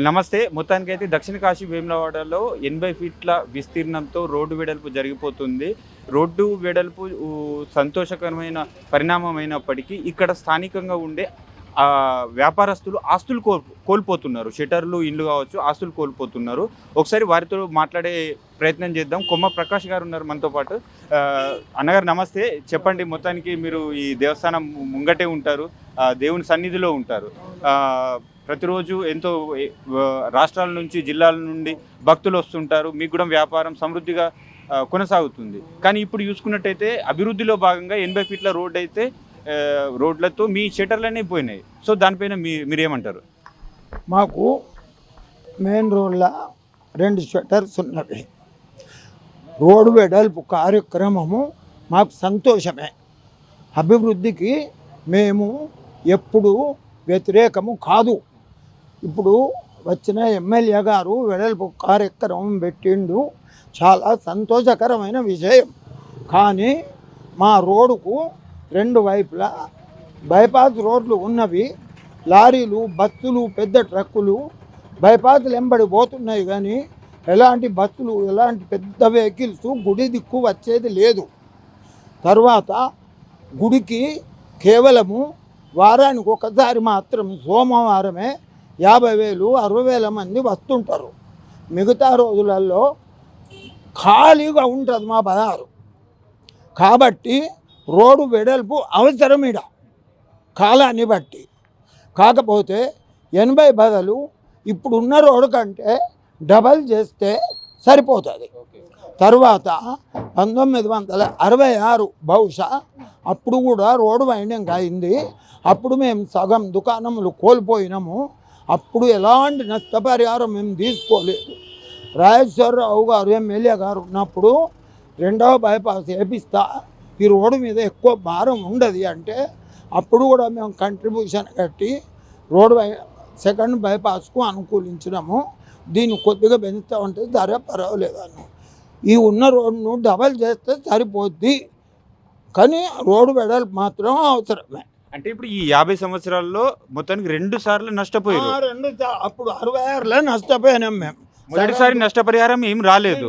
నమస్తే. మొత్తానికైతే దక్షిణ కాశీ వేములవాడలో 80 ఫీట్ల విస్తీర్ణంతో రోడ్డు వెడల్పు జరిగిపోతుంది. రోడ్డు వెడల్పు సంతోషకరమైన పరిణామమైనప్పటికీ ఇక్కడ స్థానికంగా ఉండే వ్యాపారస్తులు ఆస్తులు కోల్పోతున్నారు. షటర్లు, ఇండ్లు కావచ్చు, ఆస్తులు కోల్పోతున్నారు. ఒకసారి వారితో మాట్లాడే ప్రయత్నం చేద్దాం. కొమ్మ ప్రకాష్ గారు ఉన్నారు మనతో పాటు. అన్నగారు నమస్తే. చెప్పండి, మొత్తానికి మీరు ఈ దేవస్థానం ముంగటే ఉంటారు, దేవుని సన్నిధిలో ఉంటారు. ప్రతిరోజు ఎంతో రాష్ట్రాల నుంచి, జిల్లాల నుండి భక్తులు వస్తుంటారు. మీకు కూడా వ్యాపారం సమృద్ధిగా కొనసాగుతుంది. కానీ ఇప్పుడు చూసుకున్నట్టయితే అభివృద్ధిలో భాగంగా 80 ఫీట్ల రోడ్ అయితే రోడ్లతో మీ షటర్లనే పోయినాయి. సో దానిపైన మీరేమంటారు? మాకు మెయిన్ రోడ్ల 2 షటర్స్ ఉన్నవి. రోడ్డు వెడల్పు కార్యక్రమము మాకు సంతోషమే. అభివృద్ధికి మేము ఎప్పుడు వ్యతిరేకము కాదు. ఇప్పుడు వచ్చిన ఎమ్మెల్యే గారు వెడల్పు కార్యక్రమం పెట్టిండు, చాలా సంతోషకరమైన విషయం. కానీ మా రోడ్డుకు 2 వైపులా బైపాస్ రోడ్లు ఉన్నవి. లారీలు, బస్సులు, పెద్ద ట్రక్కులు బైపాస్లు వెంబడి పోతున్నాయి. కానీ ఎలాంటి బస్సులు, ఎలాంటి పెద్ద వెహికల్స్ గుడి దిక్కు వచ్చేది లేదు. తర్వాత గుడికి కేవలము వారానికి ఒకసారి మాత్రం సోమవారమే 50,000, 60,000 మంది వస్తుంటారు. మిగతా రోజులలో ఖాళీగా ఉంటుంది మా బజారు. కాబట్టి రోడ్డు వెడల్పు అవసరం ఇడ కాలాన్ని బట్టి. కాకపోతే 80 బదులు ఇప్పుడున్న రోడ్డు కంటే డబల్ చేస్తే సరిపోతుంది. తర్వాత 1966 బహుశా అప్పుడు కూడా రోడ్డు వైండింగ్ అయింది. అప్పుడు మేము సగం దుకాణములు కోల్పోయినాము. అప్పుడు ఎలాంటి నష్టపరిహారం మేము తీసుకోలేదు. రాజేశ్వరరావు గారు ఎమ్మెల్యే గారు ఉన్నప్పుడు 2వ బైపాస్ వేపిస్తా, ఈ రోడ్డు మీద ఎక్కువ భారం ఉండదు అంటే అప్పుడు కూడా మేము కంట్రిబ్యూషన్ కట్టి రోడ్డు 2nd బైపాస్కు అనుకూలించినాము. దీన్ని కొద్దిగా పెంచుతామంటే ధర పర్వాలేదన్న. ఈ ఉన్న రోడ్డును డబల్ చేస్తే సరిపోద్ది. కానీ రోడ్డు వెడల్పు మాత్రం అవసరమే. అంటే ఇప్పుడు ఈ 50 సంవత్సరాల్లో మొత్తానికి 2 సార్లు నష్టపోయారు. అప్పుడు 66లో నష్టపోయినాం మేము. మొదటిసారి నష్టపరిహారం ఏం రాలేదు.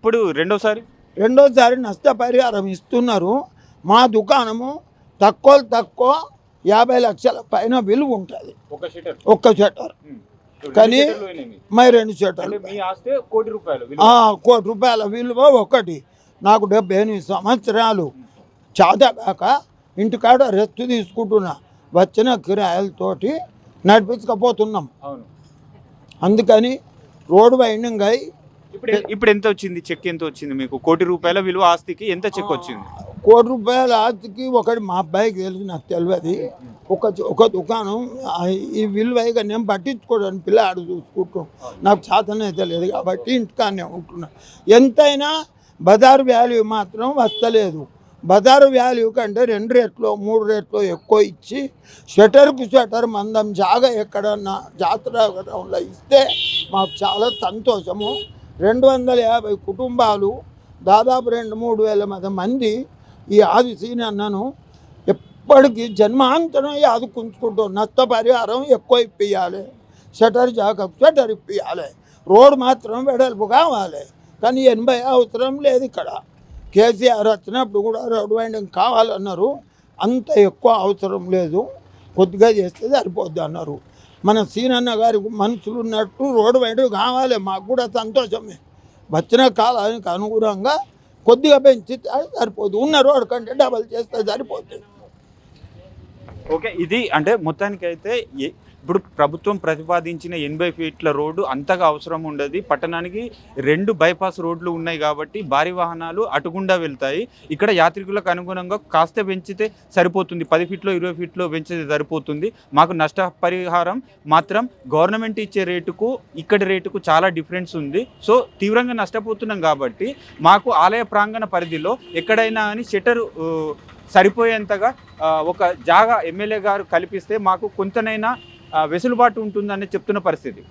ఇప్పుడు రెండోసారి నష్టపరిహారం ఇస్తున్నారు. మా దుకాణము తక్కువ 50 లక్షల పైన విలువ ఉంటుంది ఒక్క షటర్. కానీ మరి 2 షటర్లు ₹1 కోటి విలువ. ఒకటి నాకు 78 సంవత్సరాలు చాతగాక ఇంటికాడ రెస్ట్ తీసుకుంటున్నా. వచ్చిన కిరాయిలతోటి నడిపించకపోతున్నాం. అందుకని రోడ్డు వైండింగ్ అయి ఇప్పుడు ఎంత వచ్చింది? చెక్ ఎంత వచ్చింది మీకు? ₹1 కోటి విలువ ఆస్తికి ఎంత చెక్ వచ్చింది? ₹1 కోటి ఆస్తికి ఒకటి మా అబ్బాయికి తెలుసు, నాకు తెలియదు. ఒక దుకాణం ఈ విలువైగా నేను పట్టించుకోవడానికి పిల్లాడు చూసుకుంటాం. నాకు చేతనైతే లేదు కాబట్టి ఇంటికాడనే ఉంటున్నా. ఎంతైనా బజారు వాల్యూ మాత్రం వస్తలేదు. బజారు వాల్యూ కంటే 2 రేట్లు 3 రేట్లు ఎక్కువ ఇచ్చి షటర్కు షటర్ మందం జాగా ఎక్కడన్నా జాతరలో ఇస్తే మాకు చాలా సంతోషము. 250 కుటుంబాలు, దాదాపు 2-3 వేల మంది ఈ ఆది సీనన్నను ఎప్పటికీ జన్మాంతరం ఆదుకుంటుకుంటాం. నష్టపరిహారం ఎక్కువ ఇప్పియాలి, షటర్ జాగా షటర్ ఇప్పియాలి. రోడ్ మాత్రం వెడల్పు కావాలి. కానీ 80 అవసరం లేదు. ఇక్కడ కేసీఆర్ వచ్చినప్పుడు కూడా రోడ్ వైండింగ్ కావాలన్నారు. అంత ఎక్కువ అవసరం లేదు, కొద్దిగా చేస్తే సరిపోద్ది అన్నారు. మన సీనన్న గారి మనుషులు ఉన్నట్టు రోడ్ వైండింగ్ కావాలి. మాకు కూడా సంతోషమే. వచ్చిన కాలానికి అనుగుణంగా కొద్దిగా పెంచితే సరిపోద్ది. ఉన్న రోడ్ కంటే డబల్ చేస్తే సరిపోద్ది. ఓకే, ఇది అంటే మొత్తానికైతే ఇప్పుడు ప్రభుత్వం ప్రతిపాదించిన 80 ఫీట్ల రోడ్డు అంతగా అవసరం ఉండదు. పట్టణానికి 2 బైపాస్ రోడ్లు ఉన్నాయి కాబట్టి భారీ వాహనాలు అటుగుండా వెళ్తాయి. ఇక్కడ యాత్రికులకు అనుగుణంగా కాస్త పెంచితే సరిపోతుంది. 10 ఫీట్లో 20 ఫీట్లో పెంచితే సరిపోతుంది. మాకు నష్టపరిహారం మాత్రం గవర్నమెంట్ ఇచ్చే రేటుకు ఇక్కడి రేటుకు చాలా డిఫరెన్స్ ఉంది. సో తీవ్రంగా నష్టపోతున్నాం కాబట్టి మాకు ఆలయ ప్రాంగణ పరిధిలో ఎక్కడైనా అని షటర్ సరిపోయేంతగా ఒక జాగా ఎమ్మెల్యే గారు కల్పిస్తే మాకు కొంతనైనా వెసులుబాటు ఉంటుందని చెప్తున్న పరిస్థితి.